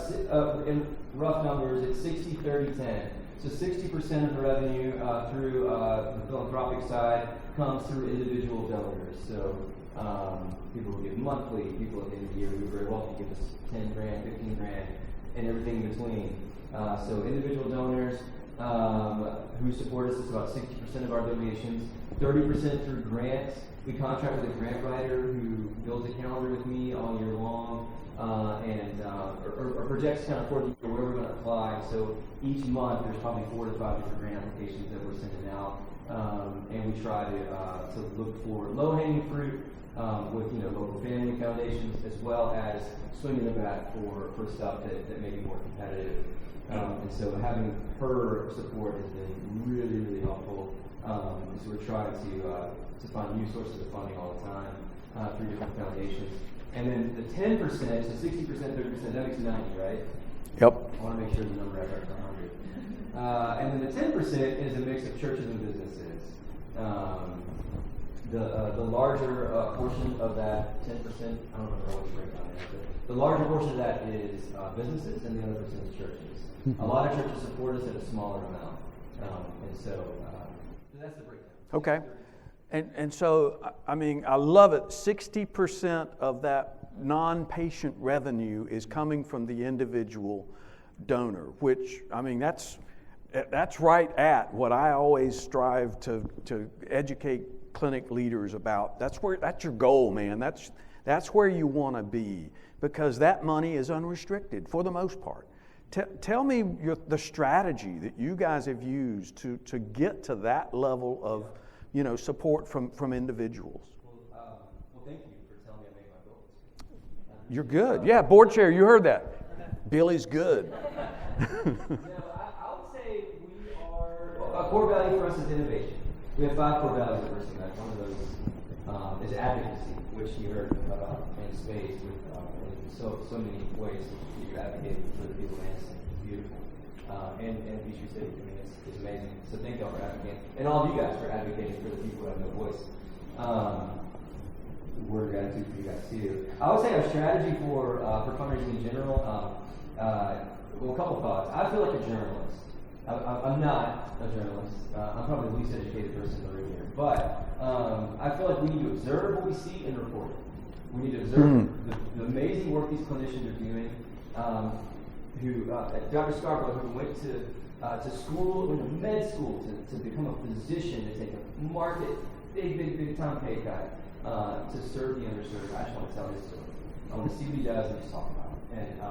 in rough numbers, it's 60-30-10. So 60% of the revenue through the philanthropic side comes through individual donors. So people who give monthly, people at the end of the year who are very wealthy give us 10 grand, 15 grand, and everything in between. So individual donors who support us is about 60% of our donations. 30% through grants. We contract with a grant writer who builds a calendar with me all year long, or projects kind of for the year where we're going to apply. So each month there's probably 4 to 5 different grant applications that we're sending out, and we try to look for low-hanging fruit with local family foundations, as well as swinging the bat for stuff that may be more competitive. And so having her support has been really, really helpful. So we're trying to find new sources of funding all the time through different foundations. And then the 10%, so 60%, 30%, that makes 90, right?
Yep.
I want to make sure the number I got is 100. And then the 10% is a mix of churches and businesses. The larger portion of that 10%, I don't remember what the breakdown is, but the larger portion of that is businesses, and the other percent is churches. A lot of churches support us at a smaller amount, and so that's the breakdown.
Okay. And so, I mean, I love it. 60% of that non-patient revenue is coming from the individual donor, which, I mean, that's right at what I always strive to educate clinic leaders about. That's your goal, man. That's where you want to be, because that money is unrestricted for the most part. Tell me the strategy that you guys have used to get to that level of support from individuals.
Well, thank you for telling me I made my goals.
You're good. Yeah, board chair, you heard that. Billy's good.
I would say we are. A core value for us is innovation. We have 5 core values at Mercy Med. One of those is advocacy, which you heard about in spades with in so many ways that you're advocating for the people, and it's beautiful. And Beach City, I mean, it's amazing. So thank y'all for advocating, and all of you guys for advocating for the people who have no voice. Word of gratitude for you guys too. I would say our strategy for fundraising in general. Well, a couple thoughts. I feel like a journalist. I'm not a journalist. I'm probably the least educated person in the room here. But I feel like we need to observe what we see and report it. We need to observe the amazing work these clinicians are doing. Dr. Scarborough, who went to school, went to med school to become a physician, to take a market, big time pay cut to serve the underserved. I just want to tell his story. I want to see what he does and just talk about it. And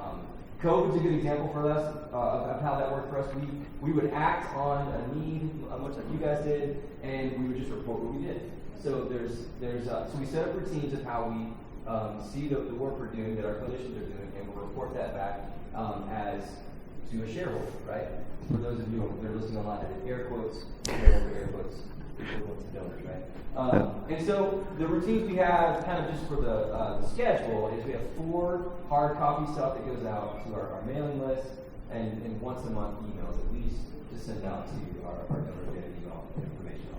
COVID's a good example for us of how that worked for us. We would act on a need, much like you guys did, and we would just report what we did. So so we set up routines of how we see the work we're doing, that our clinicians are doing, and we'll report that back as to a shareholder, right? For those of you that are listening online, I did air quotes, air quotes, equivalent to donors, right? And so the routines we have, kind of just for the schedule, is we have 4 hard copy stuff that goes out to our mailing list, and once a month emails at least to send out to our donor data email information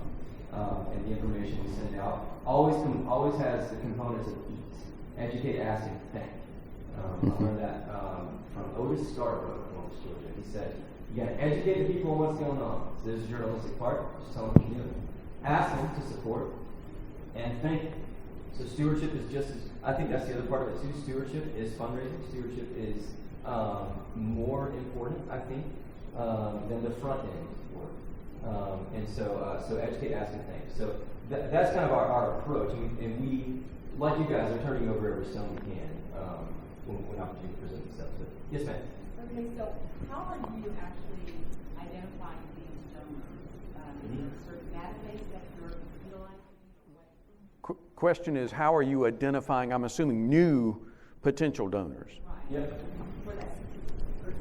on. And the information we send out always has the components of EAT: educate, ask, and thank. I learned that from Otis Scarborough in Columbus, Georgia. He said, you got to educate the people on what's going on. So there's a journalistic part, just tell them what you're doing. Ask them to support, and thank them. So stewardship is just as, I think that's the other part of it too. Stewardship is fundraising. Stewardship is more important, I think, than the front end work. And so educate, ask, and thank. So that's kind of our approach, and we, like you guys, are turning over every stone we can when opportunity presents itself. So, yes, ma'am.
Okay, so how are you actually identifying these donors? Is there a certain database that you're utilizing?
Question is, how are you identifying, I'm assuming, new potential donors?
Right.
Yep.
For that 60%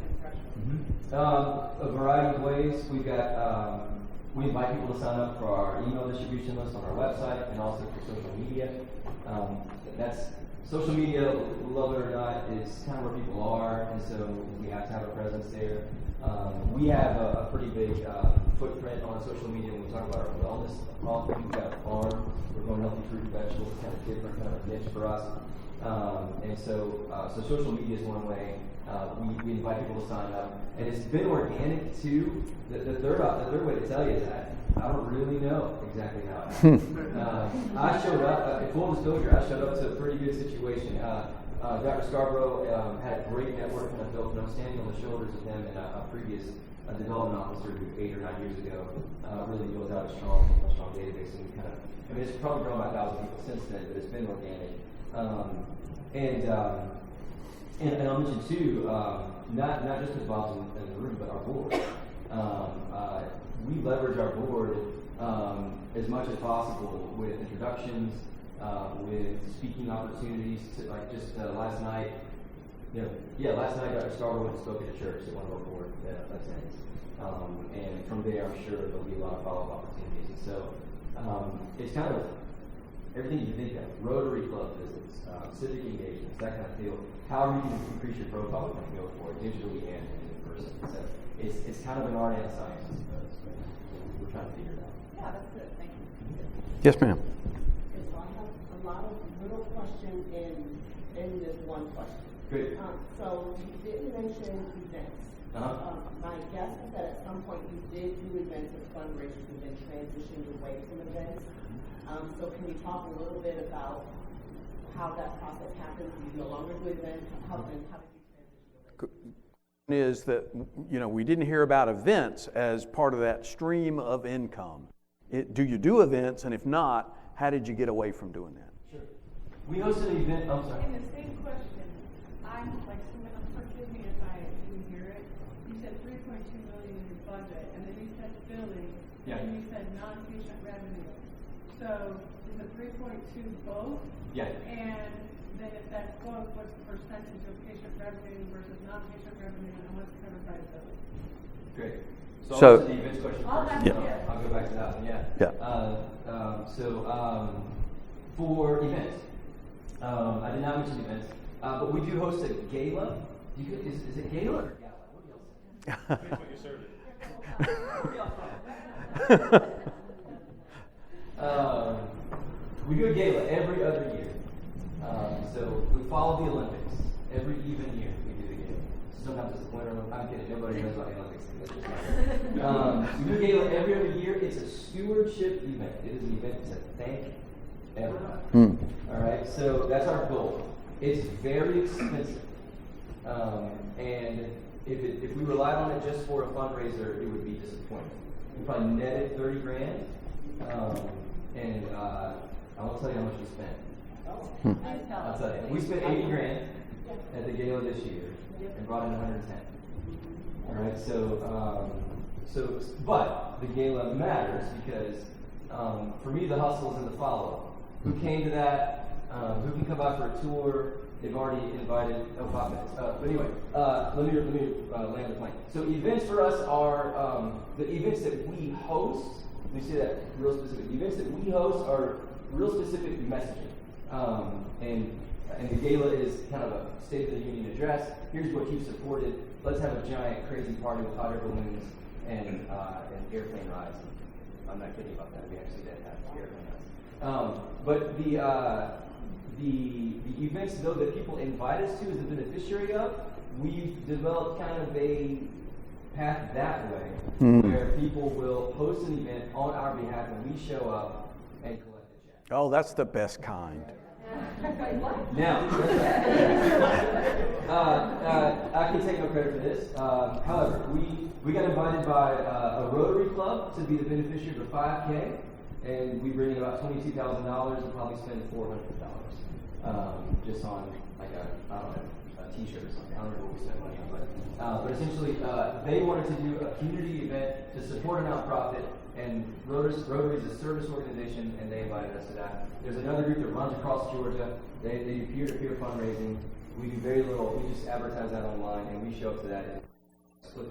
threshold.
A variety of ways. We've got, we invite people to sign up for our email distribution list on our website, and also for social media. That's social media, love it or not, is kind of where people are, and so we have to have a presence there. We have a pretty big footprint on social media when we talk about our wellness. We've got a farm. We're growing healthy fruit and vegetables, kind of different kind of niche for us. And so social media is one way. We invite people to sign up, and it's been organic too. The third way to tell you is that I don't really know exactly how it happened. I showed up, full disclosure, I showed up to a pretty good situation. Dr. Scarborough had a great network, and I felt standing on the shoulders of him in a previous development officer who 8 or 9 years ago really built out a strong database, and we kind of, I mean, it's probably grown by 1,000 people since then, but it's been organic. And I'll mention too, not just because Bob's in the room, but our board. We leverage our board as much as possible with introductions, with speaking opportunities. To like just last night, last night Dr. Scarborough went and spoke at a church at one of our board events. And from there, I'm sure there'll be a lot of follow-up opportunities. And so it's kind of everything you think of: Rotary Club visits, civic engagements, that kind of deal. However you can increase your profile, we're going to go for it, digitally and in person. So it's kind of an art and a science, I suppose. We're trying to figure it out.
Yeah, that's good. Thank you.
Yes, ma'am.
Okay, so I have a lot of little questions in this one question.
Great.
So you didn't mention events. My guess is that at some point you did do events and fundraisers and then transitioned away from events. So can you talk a little bit about how that process happens? You no longer do events. How did you transition away?
Is that, we didn't hear about events as part of that stream of income. Do you do events, and if not, how did you get away from doing that?
Sure. We hosted an event. I'm sorry.
In the same question, forgive me if I didn't hear it. You said $3.2 million in your budget, and then you said billing, and you said non-patient revenue. So is the 3.2 both?
Yeah.
And then if that's both, what's the percentage of patient revenue versus non-patient revenue, and what's covered by the billing?
Great. So
So-
I'll answer the events question first. I'll go back to that one. For events, I did not mention events, but we do host a gala. Is it gala or gala? What do y'all say? What you serve it. We do a gala every other year. So we follow the Olympics. Every even year we do the gala. Sometimes it's the Winter Olympics. I'm kidding. Nobody knows about the Olympics. We do a gala every other year. It's a stewardship event. It is an event to thank everybody. All right. So that's our goal. It's very expensive. And if we relied on it just for a fundraiser, it would be disappointing. We probably netted $30,000. And I won't tell you how much we spent. I'll tell you. We spent $80,000 at the gala this year and brought in 110. All right, but the gala matters because for me the hustle is in the follow-up. Who came to that? Who can come out for a tour? They've already invited. 5 minutes. But anyway, let me land the plane. So events for us are the events that we host. Let me say that real specific. Events that we host are real specific messaging. And the gala is kind of a State of the Union address. Here's what you've supported. Let's have a giant crazy party with hot air balloons and airplane rides. I'm not kidding about that. We actually did have airplane rides. But the events though that people invite us to as the beneficiary of, we've developed kind of a path that way where people will host an event on our behalf and we show up and collect a check.
Oh, that's the best kind.
Now, I can take no credit for this. However, we got invited by a Rotary Club to be the beneficiary of a 5K, and we bring in about $22,000 and probably spend $400 just on like a T-shirt or something. I don't know what we spend money on, but essentially they wanted to do a community event to support a nonprofit. And Rotary is a service organization, and they invited us to that. There's another group that runs across Georgia. They do peer-to-peer fundraising. We do very little. We just advertise that online, and we show up to that and split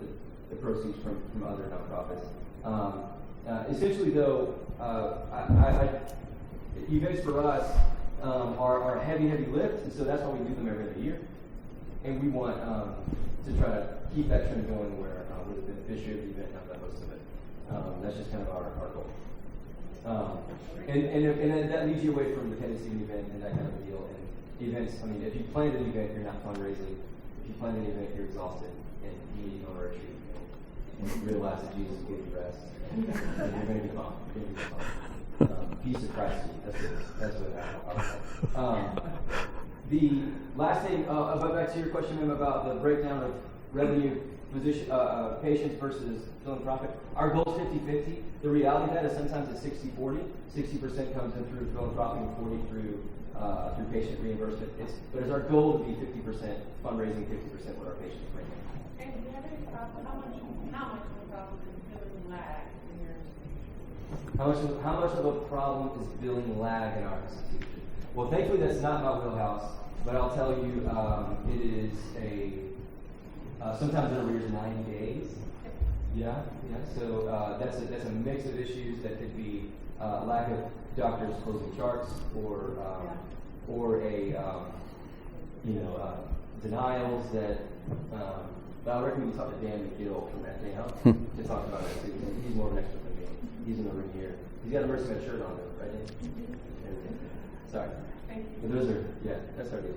the proceeds from other nonprofits. Essentially, though, events for us are a heavy lift, and so that's why we do them every other year. And we want to try to keep that trend going where we're the beneficiary of the event, not the host of it. That's just kind of our goal. And that leads you away from the tendency of an event and that kind of deal. And events, I mean, if you plan an event, you're not fundraising. If you plan an event, you're exhausted and you need to go to a retreat and you realize that Jesus will give you rest. And you're going to be fine. Peace of Christ. That's what I The last thing, back to your question, ma'am, about the breakdown of revenue. patients versus philanthropic. Our goal is 50-50. The reality of that is sometimes it's 60-40. 60% comes in through philanthropic and 40 through patient reimbursement. But it's our goal to be 50% fundraising, 50% what our patients bring in.
And do you have any problem, how much of a problem is billing lag in your institution?
How much of a problem is billing lag in our institution? Well, thankfully that's not my wheelhouse, but I'll tell you, it is sometimes it arrears 90 days. Yeah. So that's a mix of issues that could be lack of doctors closing charts, or denials that. But I recommend you talk to Dan McGill from that down to talk about it too. He's more of an expert than me. He's in the room here. He's got a Mercy Med shirt on though, right? Sorry.
Thank you.
But those are, that's our deal.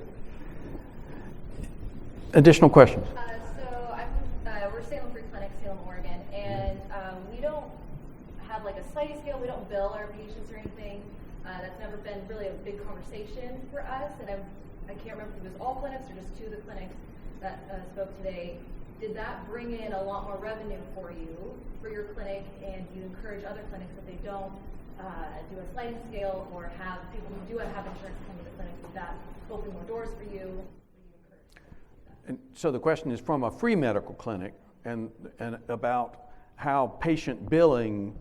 Additional questions?
We're Salem Free Clinic, Salem, Oregon, and we don't have like a sliding scale. We don't bill our patients or anything. That's never been really a big conversation for us, and I can't remember if it was all clinics or just 2 of the clinics that spoke today. Did that bring in a lot more revenue for you, for your clinic, and do you encourage other clinics that they don't do a sliding scale or have people who do have insurance come to the clinic? Did that open more doors for you?
And so the question is from a free medical clinic and about how patient billing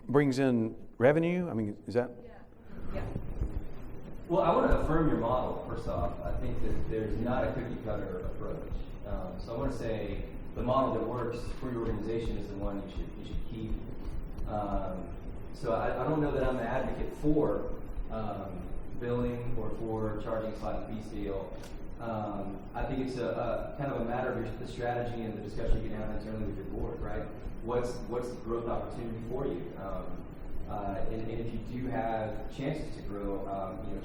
brings in revenue? I mean, is that?
Yeah.
Well, I want to affirm your model, first off. I think that there's not a cookie-cutter approach. So I want to say the model that works for your organization is the one you should keep. So I don't know that I'm an advocate for billing or for charging a sliding fee scale. I think it's a kind of a matter of the strategy and the discussion you can have internally with your board, right? What's the growth opportunity for you? And if you do have chances to grow,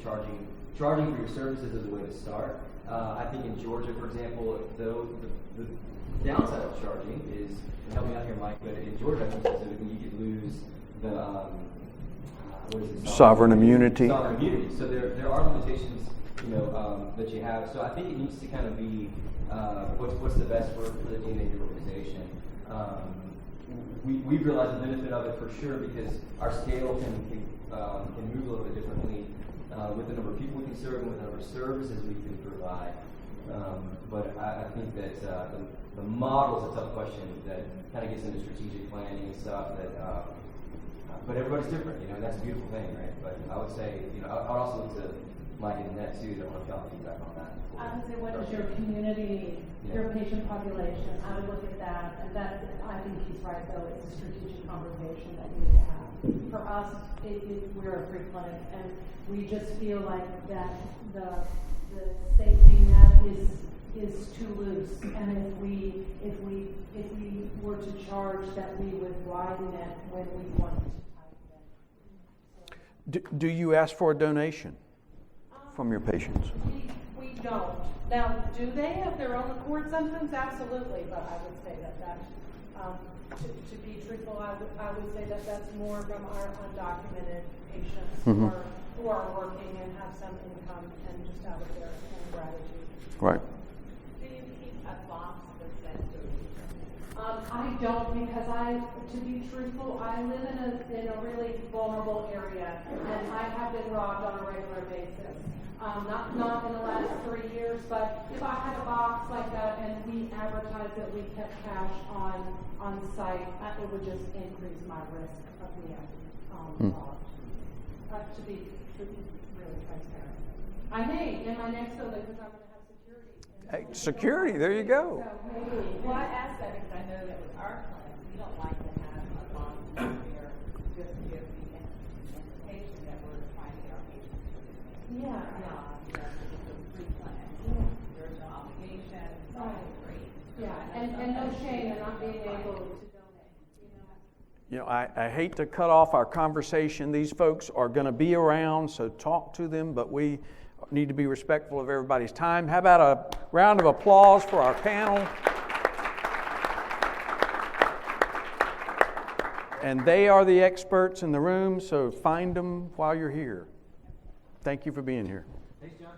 charging for your services is a way to start. I think in Georgia, for example, though the downside of charging is, and help me out here, Mike, but in Georgia, I think specifically, you could lose the
sovereign immunity.
Sovereign immunity. So there are limitations, that you have. So I think it needs to kind of be what's the best for the DNA of your organization. We realize the benefit of it for sure because our scale can move a little bit differently with the number of people we can serve and with the number of services we can provide. But I think that the model is a tough question that kind of gets into strategic planning and stuff. But everybody's different, and that's a beautiful thing, right? But I would say, I would also look to Mike and Nanette too. I want to y'all feedback on that.
I would say, what is your community, your patient population? I would look at that, and that, I think he's right, though. It's a strategic conversation that we need to have. For us, we're a free clinic, and we just feel like that the safety net is too loose, and if we were to charge, that we would widen it when we want to tighten it.
Do you ask for a donation from your patients?
We don't. Now, do they have their own accord sometimes? Absolutely, but I would say that to be truthful, I would say that that's more from our undocumented patients who are working and have some income and just out of their own gratitude.
Right.
Do you keep a box that says donation?
I don't, because to be truthful, I live in a really vulnerable area, and I have been robbed on a regular basis. Not in the last 3 years, but if I had a box like that and we advertised that we kept cash on site, it would just increase my risk of being robbed. To be really transparent. I may in my next building because I'm going to have security.
Hey, security, there you go.
So maybe.
Well, I asked that because I know that with our clinic, we don't like to have a box there just to give the implication that we're trying to get our patients to the
Yeah.
it's a free clinic. Yeah. There's no obligation. It's all free.
Yeah, and no shame in not being able to donate.
I hate to cut off our conversation. These folks are going to be around, so talk to them, but we need to be respectful of everybody's time. How about a round of applause for our panel? And they are the experts in the room, so find them while you're here. Thank you for being here.
Thanks, John.